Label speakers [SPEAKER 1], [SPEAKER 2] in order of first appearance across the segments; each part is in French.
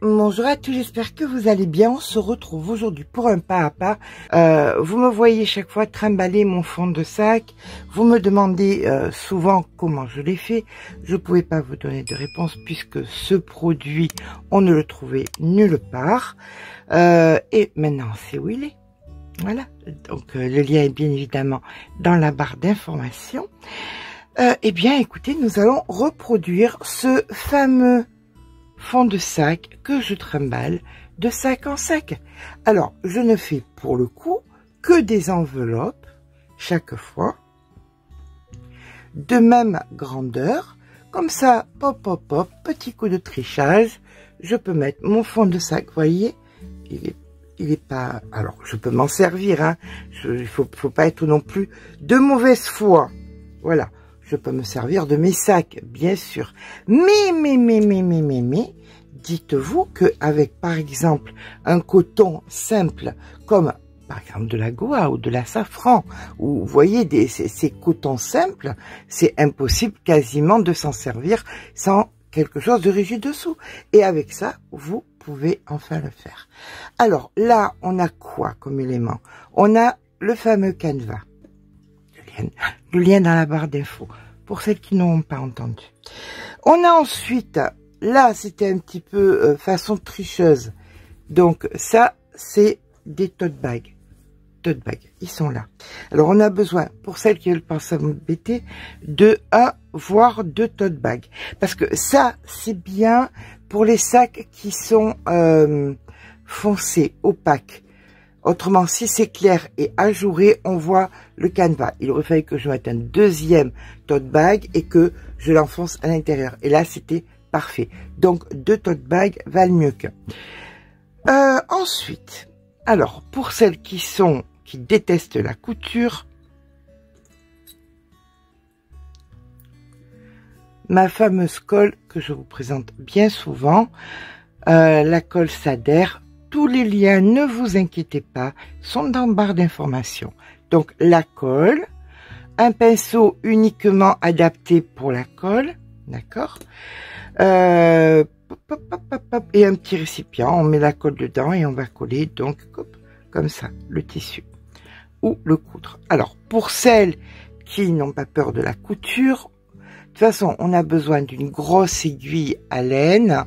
[SPEAKER 1] Bonjour à tous, j'espère que vous allez bien. On se retrouve aujourd'hui pour un pas à pas. Vous me voyez chaque fois trimballer mon fond de sac. Vous me demandez souvent comment je l'ai fait. Je ne pouvais pas vous donner de réponse puisque ce produit, on ne le trouvait nulle part. Et maintenant, c'est où il est. Voilà, donc le lien est bien évidemment dans la barre d'information. Eh bien, écoutez, nous allons reproduire ce fameux fond de sac que je trimballe de sac en sac. Alors, je ne fais pour le coup que des enveloppes chaque fois de même grandeur. Comme ça, pop, pop, pop, petit coup de trichage. Je peux mettre mon fond de sac, vous voyez, il est pas... Alors, je peux m'en servir, hein. Il faut pas être non plus de mauvaise foi. Voilà. Je peux me servir de mes sacs, bien sûr. Mais, dites-vous qu'avec, par exemple, un coton simple, comme, par exemple, de la Goa ou de la safran, ou vous voyez, ces cotons simples, c'est impossible quasiment de s'en servir sans quelque chose de rigide dessous. Et avec ça, vous pouvez enfin le faire. Alors, là, on a quoi comme élément? On a le fameux canevas. Le lien dans la barre d'infos, pour celles qui n'ont pas entendu. On a ensuite, là c'était un petit peu façon tricheuse, donc ça c'est des tote bags. Tote bags, ils sont là. Alors on a besoin, pour celles qui veulent pas s'embêter, de un voire deux tote bags. Parce que ça c'est bien pour les sacs qui sont foncés, opaques. Autrement, si c'est clair et ajouré, on voit le canevas. Il aurait fallu que je mette un deuxième tote bag et que je l'enfonce à l'intérieur. Et là, c'était parfait. Donc, deux tote bags valent mieux qu'un. Ensuite, alors, pour celles qui détestent la couture, ma fameuse colle que je vous présente bien souvent, la colle Sader. Tous les liens, ne vous inquiétez pas, sont dans barre d'information. Donc la colle, un pinceau uniquement adapté pour la colle, d'accord, et un petit récipient, on met la colle dedans et on va coller donc comme ça le tissu ou le coudre. Alors pour celles qui n'ont pas peur de la couture, de toute façon on a besoin d'une grosse aiguille à laine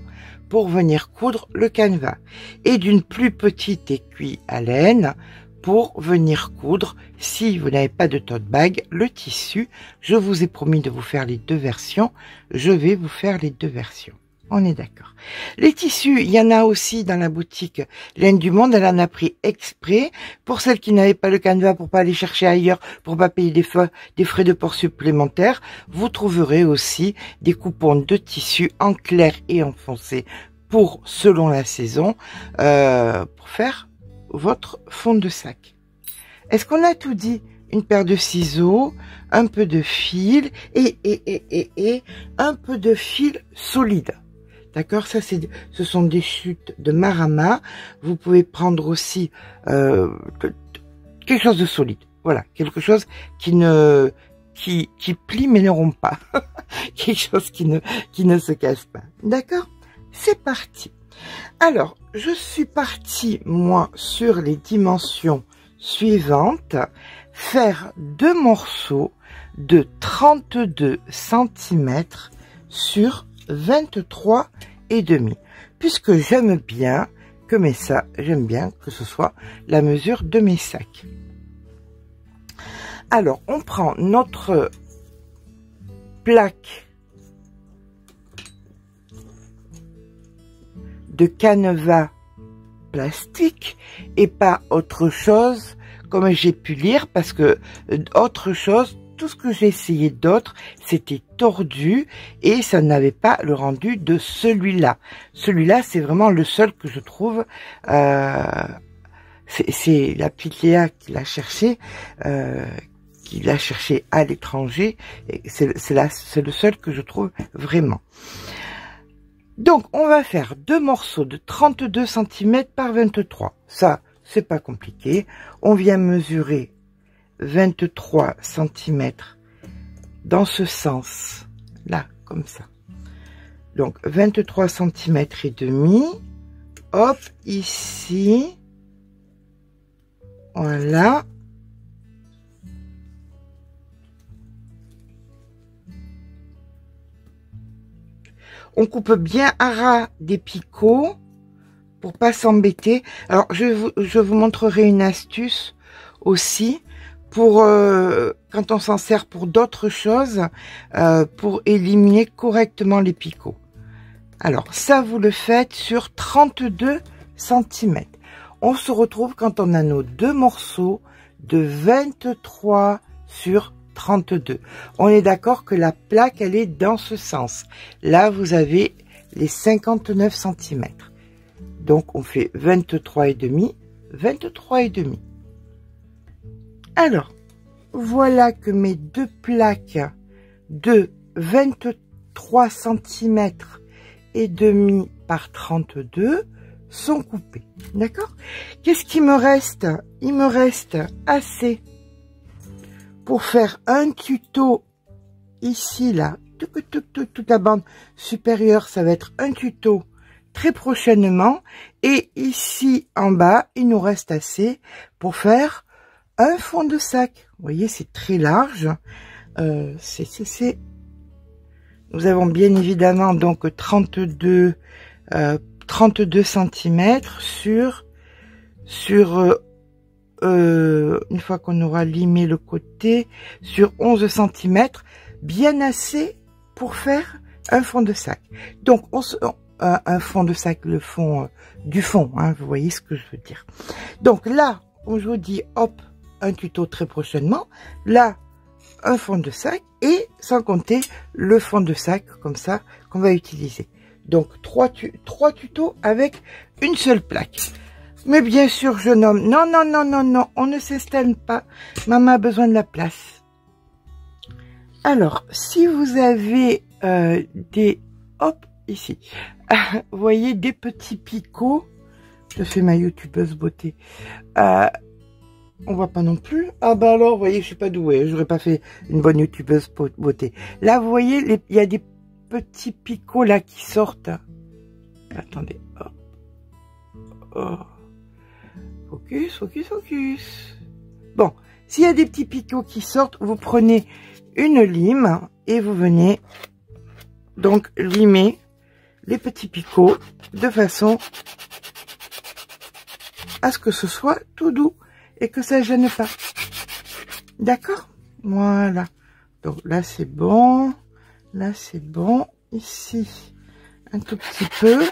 [SPEAKER 1] pour venir coudre le canevas et d'une plus petite aiguille à laine pour venir coudre, si vous n'avez pas de tote bag, le tissu. Je vous ai promis de vous faire les deux versions, je vais vous faire les deux versions. On est d'accord. Les tissus, il y en a aussi dans la boutique Laine du Monde, elle en a pris exprès pour celles qui n'avaient pas le canevas, pour pas aller chercher ailleurs, pour pas payer des frais de port supplémentaires. Vous trouverez aussi des coupons de tissu en clair et en foncé pour, selon la saison, pour faire votre fond de sac. Est-ce qu'on a tout dit? Une paire de ciseaux, un peu de fil et un peu de fil solide. D'accord, ça ce sont des chutes de marama. Vous pouvez prendre aussi quelque chose de solide. Voilà, quelque chose qui plie mais ne rompt pas. Quelque chose qui ne se casse pas. D'accord, c'est parti. Alors, je suis partie moi sur les dimensions suivantes. Faire deux morceaux de 32 cm sur 23,5, puisque j'aime bien que ce soit la mesure de mes sacs. Alors on prend notre plaque de canevas plastique et pas autre chose, comme j'ai pu lire, parce que autre chose, tout ce que j'ai essayé d'autre, c'était tordu et ça n'avait pas le rendu de celui-là. Celui-là, c'est vraiment le seul que je trouve. C'est la petite Léa qui l'a cherché, à l'étranger. C'est le seul que je trouve vraiment. Donc, on va faire deux morceaux de 32 cm par 23. Ça, c'est pas compliqué. On vient mesurer 23 cm dans ce sens, là, comme ça. Donc, 23 cm et demi. hop, ici. Voilà. On coupe bien à ras des picots pour pas s'embêter. Alors, je vous montrerai une astuce aussi pour quand on s'en sert pour d'autres choses, pour éliminer correctement les picots. Alors, ça, vous le faites sur 32 cm. On se retrouve quand on a nos deux morceaux de 23 sur 32. On est d'accord que la plaque, elle est dans ce sens. Là, vous avez les 59 cm. Donc, on fait 23,5, 23,5. Alors, voilà que mes deux plaques de 23 cm et demi par 32 sont coupées. D'accord? Qu'est-ce qui me reste? Il me reste assez pour faire un tuto ici, là. Toute la bande supérieure, ça va être un tuto très prochainement. Et ici, en bas, il nous reste assez pour faire un fond de sac. Vous voyez, c'est très large. Nous avons bien évidemment donc 32 cm sur une fois qu'on aura limé le côté, sur 11 cm, bien assez pour faire un fond de sac. Donc un fond de sac, le fond du fond, hein, vous voyez ce que je veux dire. Donc là, on je vous dis, hop, un tuto très prochainement. Là, un fond de sac et sans compter le fond de sac comme ça qu'on va utiliser. Donc trois tutos avec une seule plaque. Mais bien sûr, jeune homme, non, on ne s'installe pas. Maman a besoin de la place. Alors, si vous avez des, hop, ici, vous voyez des petits picots. Je fais ma youtubeuse beauté. On voit pas non plus. Ah bah alors, vous voyez, je suis pas douée. J'aurais pas fait une bonne youtubeuse beauté. Là, vous voyez, il y a des petits picots là qui sortent. Attendez. Hop. Oh. Focus. Bon, s'il y a des petits picots qui sortent, vous prenez une lime et vous venez donc limer les petits picots de façon à ce que ce soit tout doux et que ça gêne pas. D'accord? Voilà. Donc là c'est bon. Là c'est bon. Ici un tout petit peu.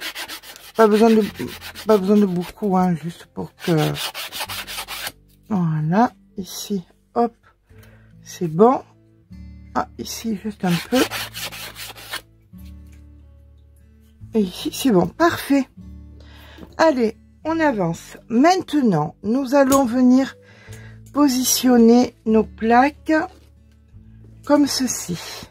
[SPEAKER 1] Pas besoin de beaucoup, hein, juste pour que. Voilà. Ici, hop, c'est bon. Ah, ici juste un peu. Et ici c'est bon, parfait. Allez. On avance. Maintenant, nous allons venir positionner nos plaques comme ceci.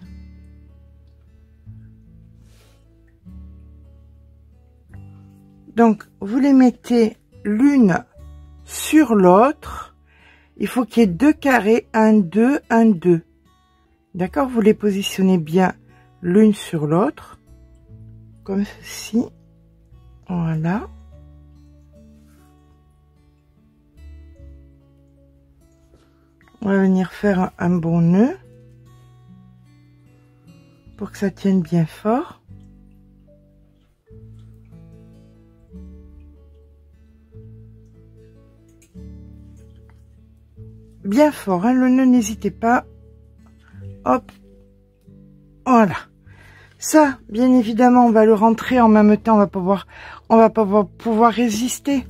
[SPEAKER 1] Donc, vous les mettez l'une sur l'autre. Il faut qu'il y ait deux carrés, 1, 2, 1, 2. D'accord? Vous les positionnez bien l'une sur l'autre, comme ceci. Voilà. On va venir faire un bon nœud pour que ça tienne bien fort. Bien fort, hein, le nœud, n'hésitez pas. Hop, voilà. Ça, bien évidemment, on va le rentrer en même temps, on va pouvoir résister.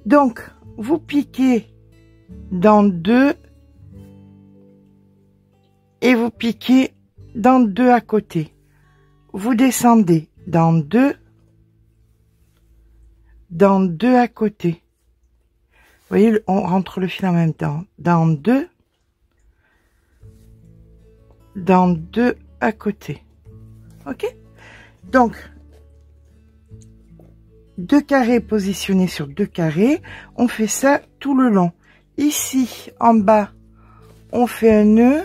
[SPEAKER 1] Donc, vous piquez dans deux. Et vous piquez dans deux à côté. Vous descendez dans deux à côté. Vous voyez, on rentre le fil en même temps. Dans deux à côté. Ok? Donc, deux carrés positionnés sur deux carrés. On fait ça tout le long. Ici, en bas, on fait un nœud.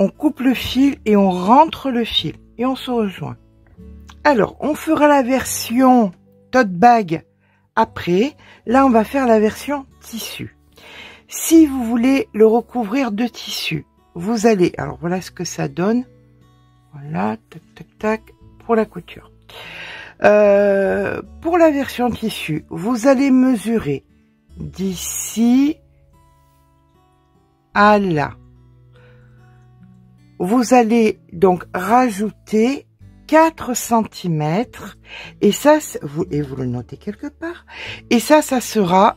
[SPEAKER 1] On coupe le fil et on rentre le fil et on se rejoint. Alors, on fera la version tote bag après. Là, on va faire la version tissu. Si vous voulez le recouvrir de tissu, vous allez... Alors, voilà ce que ça donne. Voilà, tac, tac, tac, pour la couture. Pour la version tissu, vous allez mesurer d'ici à là. Vous allez donc rajouter 4 cm et ça, vous le notez quelque part. Et ça sera...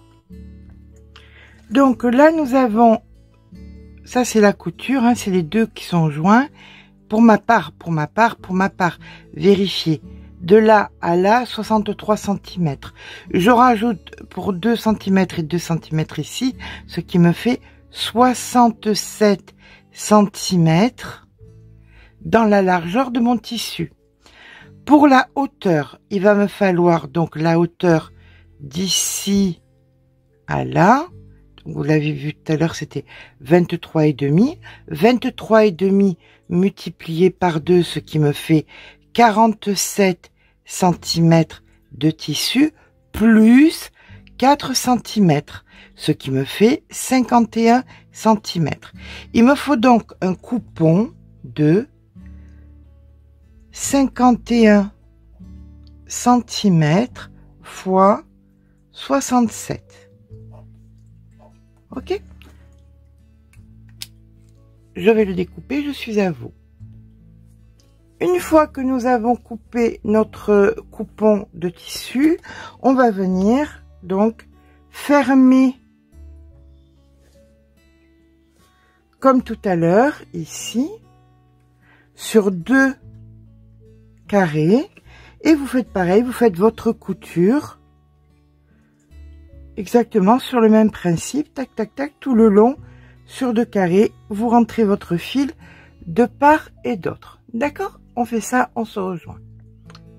[SPEAKER 1] Donc là, nous avons... Ça, c'est la couture, hein, c'est les deux qui sont joints. Pour ma part, vérifiez. De là à là, 63 cm. Je rajoute pour 2 cm et 2 cm ici, ce qui me fait 67 cm dans la largeur de mon tissu. Pour la hauteur, il va me falloir donc la hauteur d'ici à là. Vous l'avez vu tout à l'heure, c'était 23,5. 23,5 multiplié par 2, ce qui me fait 47 cm de tissu, plus 4 cm, ce qui me fait 51 cm. Il me faut donc un coupon de 51 cm fois 67. Ok? Je vais le découper, je suis à vous. Une fois que nous avons coupé notre coupon de tissu, on va venir donc fermer comme tout à l'heure ici sur 2 carrés et vous faites pareil, vous faites votre couture exactement sur le même principe, tac tac tac, tout le long sur 2 carrés, vous rentrez votre fil de part et d'autre. D'accord? On fait ça, on se rejoint.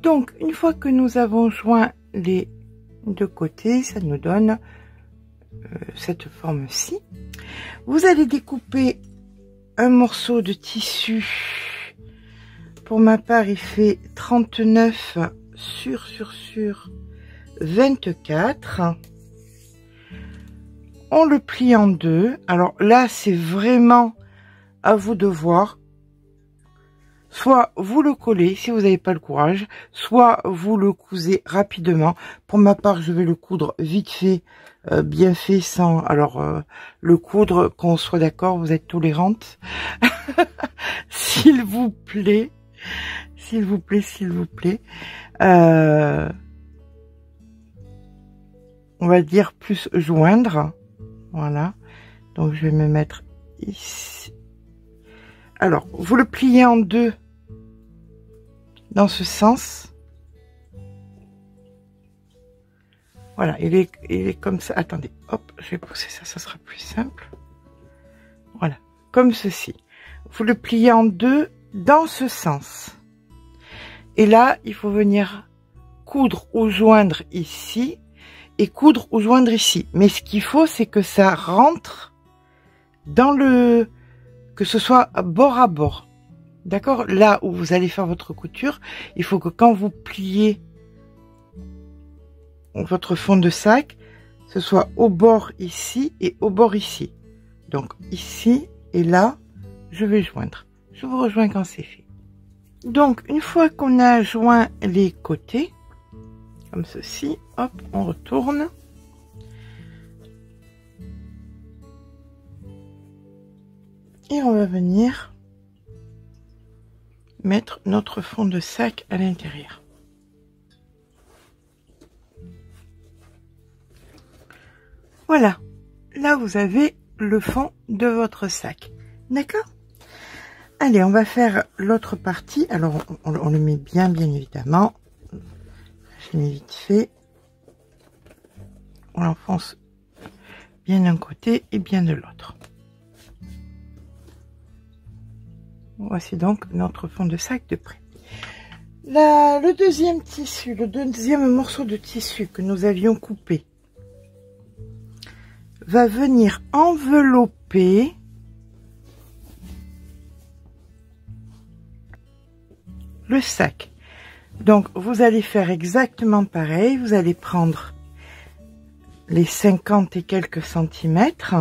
[SPEAKER 1] Donc une fois que nous avons joint les deux côtés, ça nous donne cette forme-ci. Vous allez découper un morceau de tissu. Pour ma part, il fait 39 sur 24. On le plie en deux. Alors là, c'est vraiment à vous de voir. Soit vous le collez si vous n'avez pas le courage, soit vous le cousez rapidement. Pour ma part, je vais le coudre vite fait, bien fait, sans... Alors, le coudre, qu'on soit d'accord, vous êtes tolérante. S'il vous plaît. S'il vous plaît, s'il vous plaît. On va dire plus joindre. Voilà. Donc, je vais me mettre ici. Alors, vous le pliez en deux dans ce sens. Voilà, il est comme ça. Attendez, hop, je vais pousser ça, ça sera plus simple. Voilà, comme ceci. Vous le pliez en deux dans ce sens. Et là, il faut venir coudre ou joindre ici et coudre ou joindre ici. Mais ce qu'il faut, c'est que ça rentre dans le... que ce soit bord à bord. D'accord? Là où vous allez faire votre couture, il faut que quand vous pliez votre fond de sac, ce soit au bord ici et au bord ici. Donc ici et là, je vais joindre. Je vous rejoins quand c'est fait. Donc une fois qu'on a joint les côtés, comme ceci, hop, on retourne. Et on va venir mettre notre fond de sac à l'intérieur. Voilà, là vous avez le fond de votre sac. D'accord? Allez, on va faire l'autre partie. Alors, on le met bien évidemment. Je mets vite fait. On l'enfonce bien d'un côté et bien de l'autre. Voici donc notre fond de sac de près. Le deuxième tissu, le deuxième morceau de tissu que nous avions coupé va venir envelopper le sac. Donc, vous allez faire exactement pareil. Vous allez prendre les 50 et quelques centimètres.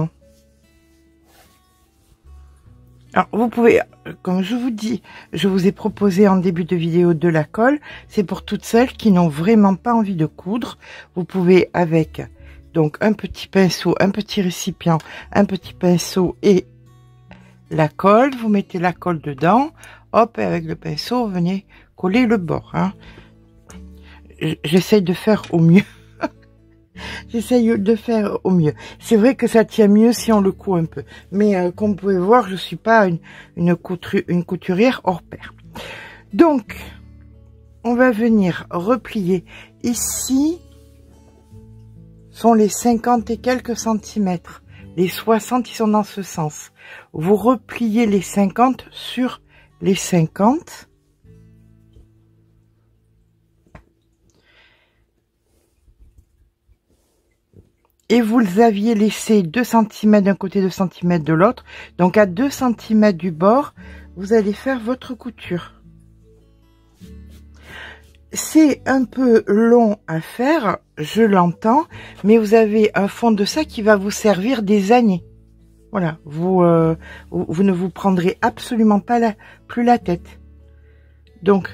[SPEAKER 1] Alors, vous pouvez, comme je vous dis, je vous ai proposé en début de vidéo de la colle. C'est pour toutes celles qui n'ont vraiment pas envie de coudre. Vous pouvez avec, donc, un petit pinceau, un petit récipient, un petit pinceau et la colle. Vous mettez la colle dedans. Hop, et avec le pinceau, vous venez coller le bord. Hein. J'essaye de faire au mieux. J'essaye de faire au mieux. C'est vrai que ça tient mieux si on le coud un peu. Mais comme vous pouvez voir, je suis pas une couturière hors pair. Donc, on va venir replier. Ici, sont les 50 et quelques centimètres. Les 60, ils sont dans ce sens. Vous repliez les 50 sur les 50. Et vous aviez laissé 2 cm d'un côté, 2 cm de l'autre. Donc à 2 cm du bord, vous allez faire votre couture. C'est un peu long à faire, je l'entends, mais vous avez un fond de ça qui va vous servir des années. Voilà, vous ne vous prendrez absolument pas plus la tête. Donc,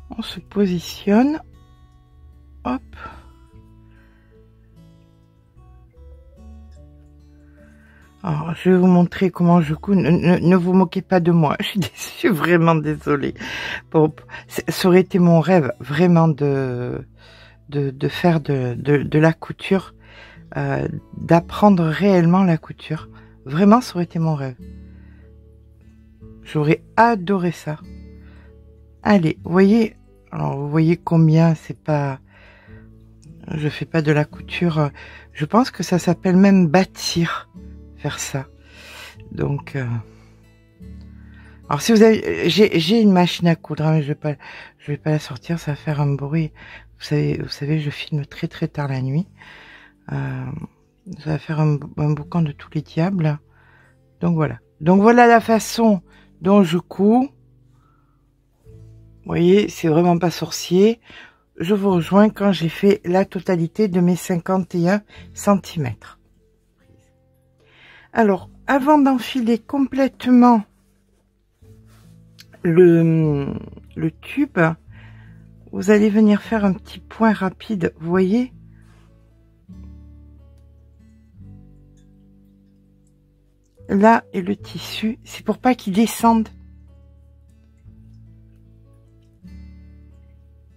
[SPEAKER 1] on se positionne, hop. Alors, je vais vous montrer comment je couds. Ne vous moquez pas de moi. Je suis vraiment désolée. Bon, ça aurait été mon rêve, vraiment, de faire de la couture, d'apprendre réellement la couture. Vraiment, ça aurait été mon rêve. J'aurais adoré ça. Allez, vous voyez, alors vous voyez combien c'est pas... Je fais pas de la couture. Je pense que ça s'appelle même bâtir. Faire ça. Donc, alors si vous avez, j'ai une machine à coudre, hein, mais je vais pas la sortir, ça va faire un bruit. Vous savez, je filme très tard la nuit. Ça va faire un boucan de tous les diables. Donc voilà. Donc voilà la façon dont je couds. Vous voyez, c'est vraiment pas sorcier. Je vous rejoins quand j'ai fait la totalité de mes 51 cm. Alors, avant d'enfiler complètement le tube, vous allez venir faire un petit point rapide, vous voyez? Là est le tissu, c'est pour pas qu'il descende.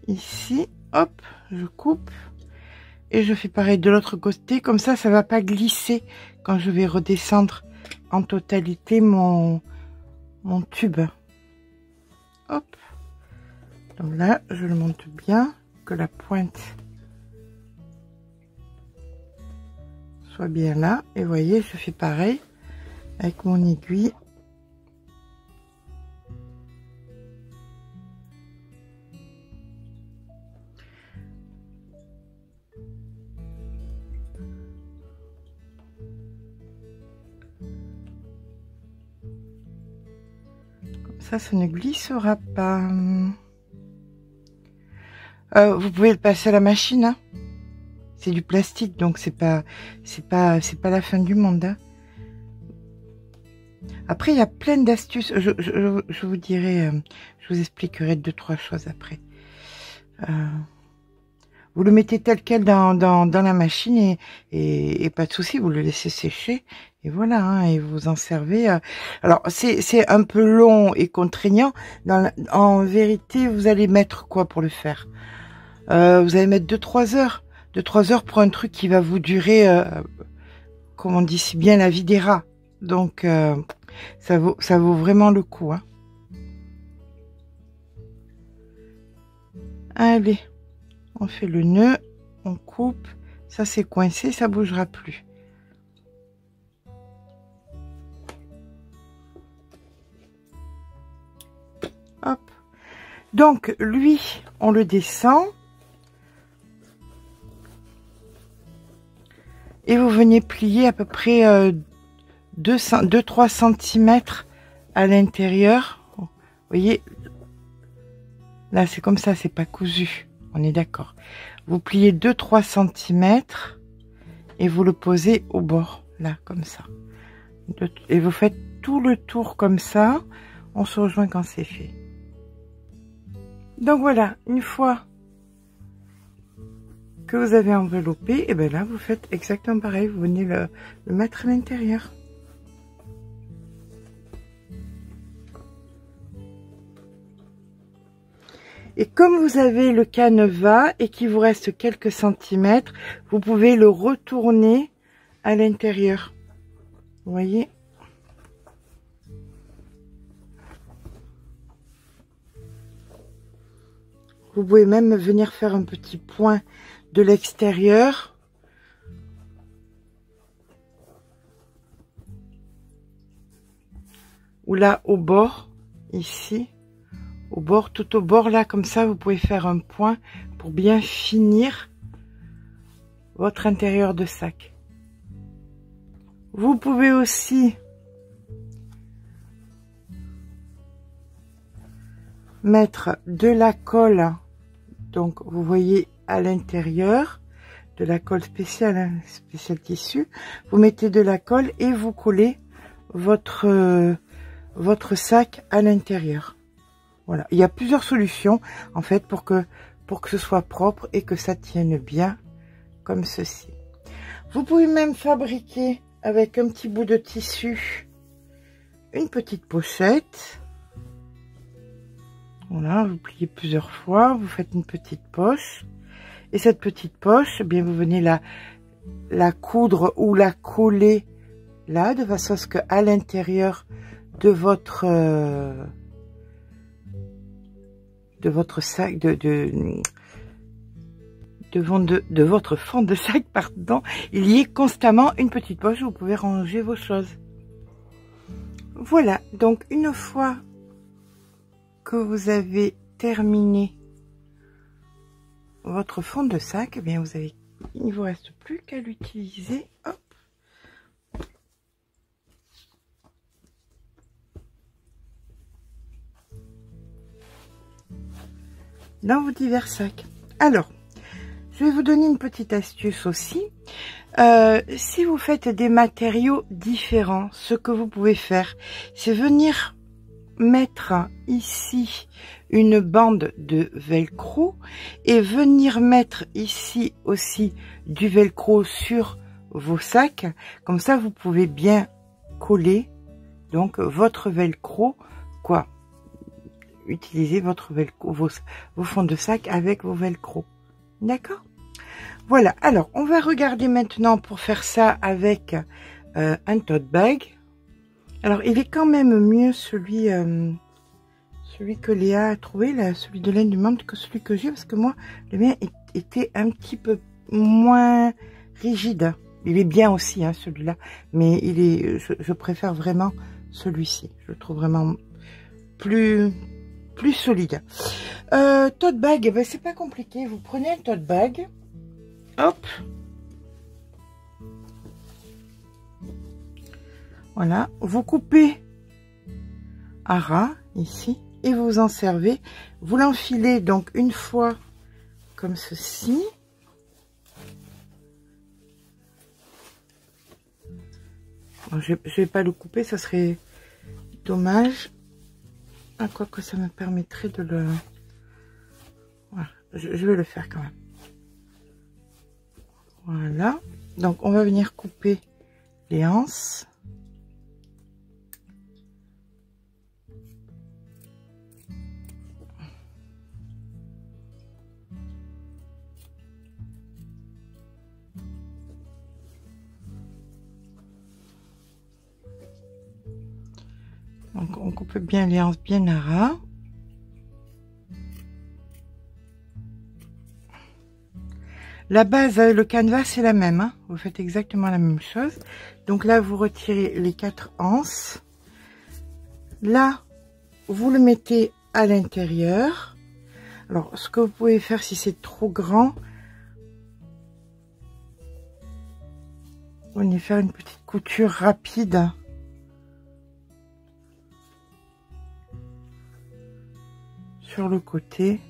[SPEAKER 1] Ici, hop, je coupe. Et je fais pareil de l'autre côté, comme ça va pas glisser quand je vais redescendre en totalité mon tube. Hop. Donc là, je le monte bien, que la pointe soit bien là. Et vous voyez, je fais pareil avec mon aiguille. Ça ne glissera pas. Vous pouvez le passer à la machine. Hein. C'est du plastique, donc c'est pas la fin du monde. Hein. Après, il y a plein d'astuces. Je vous dirai, je vous expliquerai 2-3 choses après. Vous le mettez tel quel dans la machine et pas de souci, vous le laissez sécher. Et voilà, hein, et vous en servez. Alors, c'est un peu long et contraignant. En vérité, vous allez mettre quoi pour le faire? Vous allez mettre 2-3 heures. 2-3 heures pour un truc qui va vous durer, comme on dit si bien, la vie des rats. Donc, ça vaut vraiment le coup. Hein. Allez, on fait le nœud, on coupe. Ça, c'est coincé, ça bougera plus. Hop. Donc, lui, on le descend. et vous venez plier à peu près 2-3 cm à l'intérieur. Vous voyez, là c'est comme ça, c'est pas cousu, on est d'accord. Vous pliez 2-3 cm et vous le posez au bord, là, comme ça. Et vous faites tout le tour comme ça. On se rejoint quand c'est fait. Donc voilà, une fois que vous avez enveloppé, et bien là vous faites exactement pareil, vous venez le mettre à l'intérieur. Et comme vous avez le canevas et qu'il vous reste quelques centimètres, vous pouvez le retourner à l'intérieur. Vous voyez? Vous pouvez même venir faire un petit point de l'extérieur. Ou là, au bord, ici. Au bord, tout au bord, là, comme ça, vous pouvez faire un point pour bien finir votre intérieur de sac. Vous pouvez aussi mettre de la colle. Donc, vous voyez à l'intérieur, de la colle spéciale, hein, spécial tissu. Vous mettez de la colle et vous collez votre sac à l'intérieur. Voilà. Il y a plusieurs solutions, en fait, pour que ce soit propre et que ça tienne bien, comme ceci. Vous pouvez même fabriquer, avec un petit bout de tissu, une petite pochette. Voilà, vous pliez plusieurs fois, vous faites une petite poche. Et cette petite poche, eh bien, vous venez la coudre ou la coller là, de façon à ce qu'à l'intérieur de votre sac, de votre fond de sac, pardon, il y ait constamment une petite poche où vous pouvez ranger vos choses. Voilà, donc une fois que vous avez terminé votre fond de sac, eh bien il ne vous reste plus qu'à l'utiliser. Hop. Dans vos divers sacs. Alors, je vais vous donner une petite astuce aussi. Si vous faites des matériaux différents, ce que vous pouvez faire, c'est venir mettre ici une bande de velcro et venir mettre ici aussi du velcro sur vos sacs. Comme ça, vous pouvez bien coller donc votre velcro, quoi. Utilisez votre velcro, vos fonds de sac avec vos velcro. D'accord? Voilà. Alors, on va regarder maintenant pour faire ça avec un tote bag. Alors, il est quand même mieux celui que Léa a trouvé, là, celui de laine du monde, que celui que j'ai, parce que moi, le mien était un petit peu moins rigide. Il est bien aussi, hein, celui-là, mais je préfère vraiment celui-ci. Je le trouve vraiment plus solide. Tote bag, eh ben, c'est pas compliqué. Vous prenez un tote bag, hop. Voilà, vous coupez à ras ici et vous en servez. Vous l'enfilez donc une fois comme ceci. Bon, je vais pas le couper, ça serait dommage. À quoi que ça me permettrait de le... Voilà, je vais le faire quand même. Voilà, donc on va venir couper les anses. Donc on coupe bien les anses bien à ras. La base, le canevas, c'est la même. Hein. Vous faites exactement la même chose. Donc là, vous retirez les 4 anses. Là, vous le mettez à l'intérieur. Alors, ce que vous pouvez faire si c'est trop grand, Vous venez faire une petite couture rapide. Sur le côté.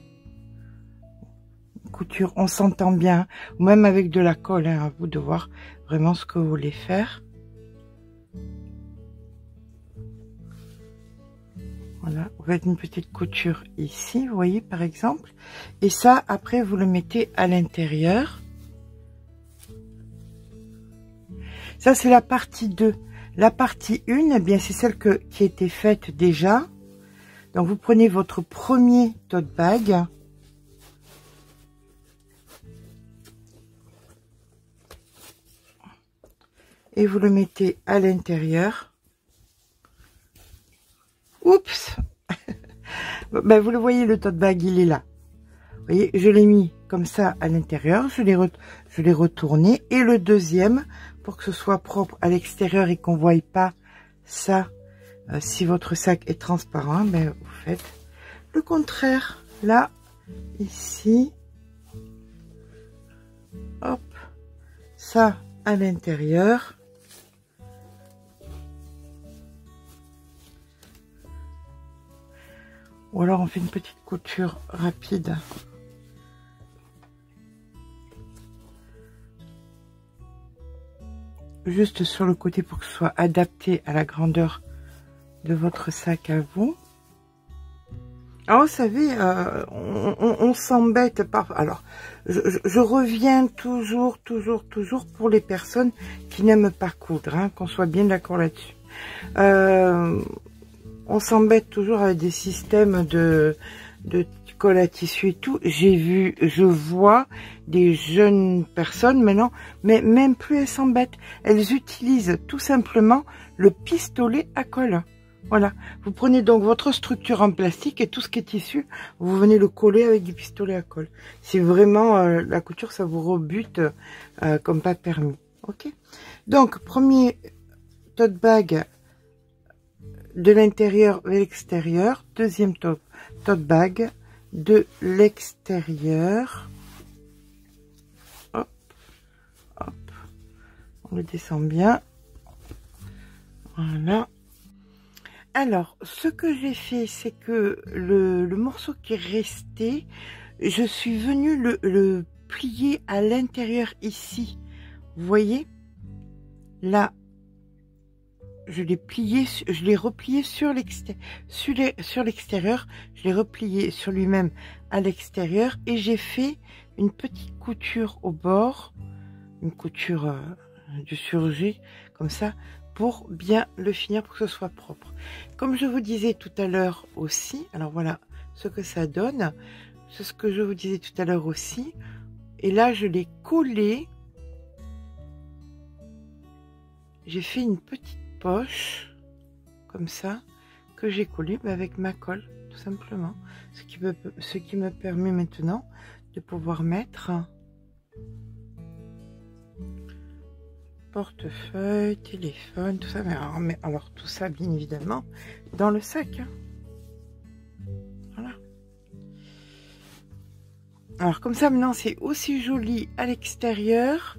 [SPEAKER 1] Couture, on s'entend bien. Ou même avec de la colle, hein, à vous de voir vraiment ce que vous voulez faire. Voilà, vous faites une petite couture ici, vous voyez par exemple. Et ça, après, vous le mettez à l'intérieur. Ça, c'est la partie 2. La partie 1, eh bien, c'est celle qui était faite déjà. Donc, vous prenez votre premier tote bag. Et vous le mettez à l'intérieur. Oups. Ben, vous le voyez, le tote bag, il est là. Vous voyez, je l'ai mis comme ça à l'intérieur. Je l'ai retourné. Et le deuxième, pour que ce soit propre à l'extérieur et qu'on ne voie pas ça, si votre sac est transparent, ben, vous faites le contraire. Là, ici. Hop. Ça à l'intérieur. Ou alors on fait une petite couture rapide. Juste sur le côté pour que ce soit adapté à la grandeur de votre sac à vous. Alors vous savez, on s'embête par... Alors, je reviens toujours pour les personnes qui n'aiment pas coudre, hein, qu'on soit bien d'accord là-dessus. On s'embête toujours avec des systèmes de colle à tissu et tout. Je vois des jeunes personnes maintenant, mais même plus elles s'embêtent. Elles utilisent tout simplement le pistolet à colle. Voilà. Vous prenez donc votre structure en plastique et tout ce qui est tissu, vous venez le coller avec du pistolet à colle. Si vraiment la couture, ça vous rebute comme pas permis. Ok. Donc, premier tote bag de l'intérieur vers l'extérieur, deuxième tote bag de l'extérieur. Hop, hop, on le descend bien. Voilà. Alors, ce que j'ai fait, c'est que le morceau qui est resté, je suis venue le plier à l'intérieur ici. Vous voyez? Là, je l'ai plié, je l'ai replié sur l'extérieur, je l'ai replié sur lui-même à l'extérieur et j'ai fait une petite couture au bord, une couture du surjet comme ça pour bien le finir pour que ce soit propre. Comme je vous disais tout à l'heure aussi, alors voilà ce que ça donne, c'est ce que je vous disais tout à l'heure aussi, et là je l'ai collé, j'ai fait une petite poche comme ça que j'ai collé avec ma colle tout simplement, ce qui me permet maintenant de pouvoir mettre portefeuille, téléphone, tout ça, mais alors tout ça bien évidemment dans le sac, hein. Voilà. Alors comme ça maintenant c'est aussi joli à l'extérieur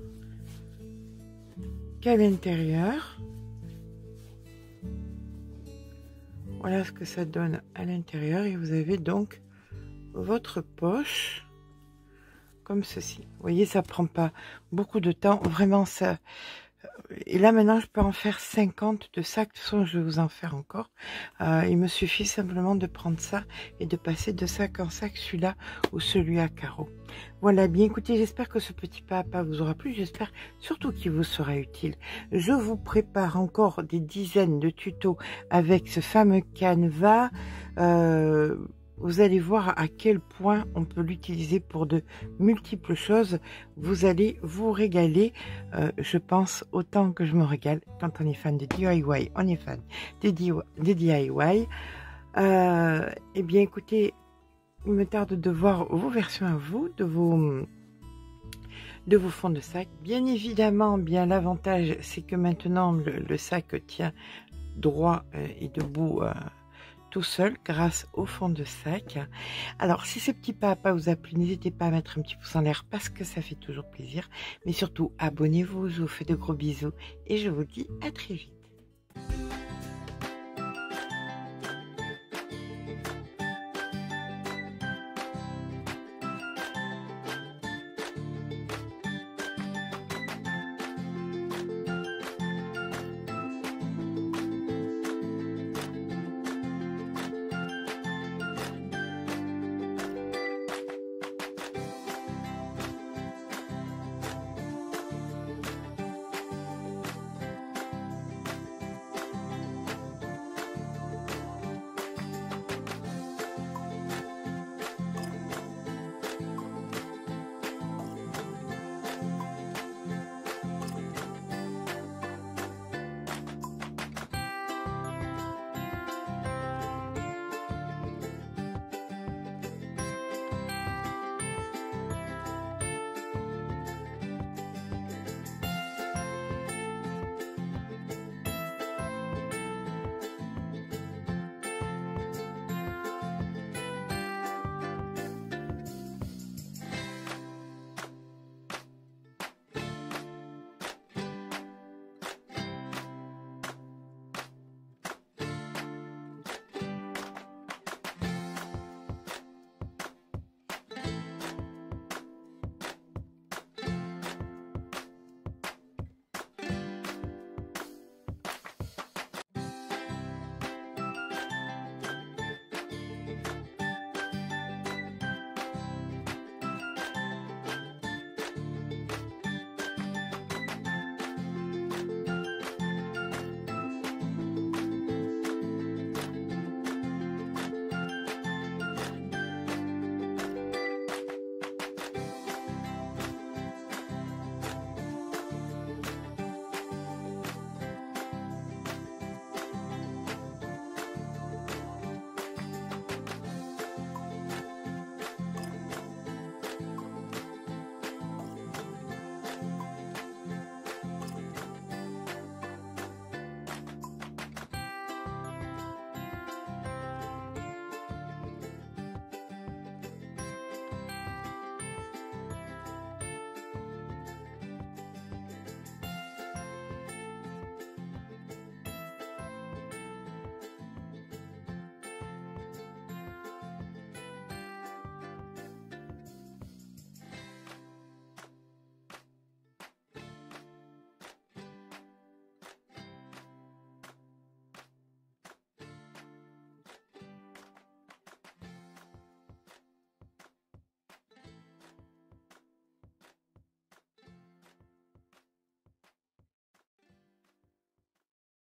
[SPEAKER 1] qu'à l'intérieur. Voilà ce que ça donne à l'intérieur et vous avez donc votre poche comme ceci. Vous voyez, ça prend pas beaucoup de temps, vraiment ça. Et là maintenant je peux en faire 50 de sacs. De toute façon je vais vous en faire encore. Il me suffit simplement de prendre ça et de passer de sac en sac, celui-là ou celui à carreaux. Voilà, bien écoutez, j'espère que ce petit pas à pas vous aura plu, j'espère surtout qu'il vous sera utile. Je vous prépare encore des dizaines de tutos avec ce fameux canevas. Vous allez voir à quel point on peut l'utiliser pour de multiples choses. Vous allez vous régaler, je pense, autant que je me régale quand on est fan de DIY. On est fan des DIY. Eh bien, écoutez, il me tarde de voir vos versions à vous, de vos fonds de sac. Bien évidemment, bien l'avantage, c'est que maintenant, le sac tient droit et debout tout seul grâce au fond de sac. Alors, si ce petit pas à pas vous a plu, n'hésitez pas à mettre un petit pouce en l'air parce que ça fait toujours plaisir. Mais surtout, abonnez-vous, je vous fais de gros bisous et je vous dis à très vite.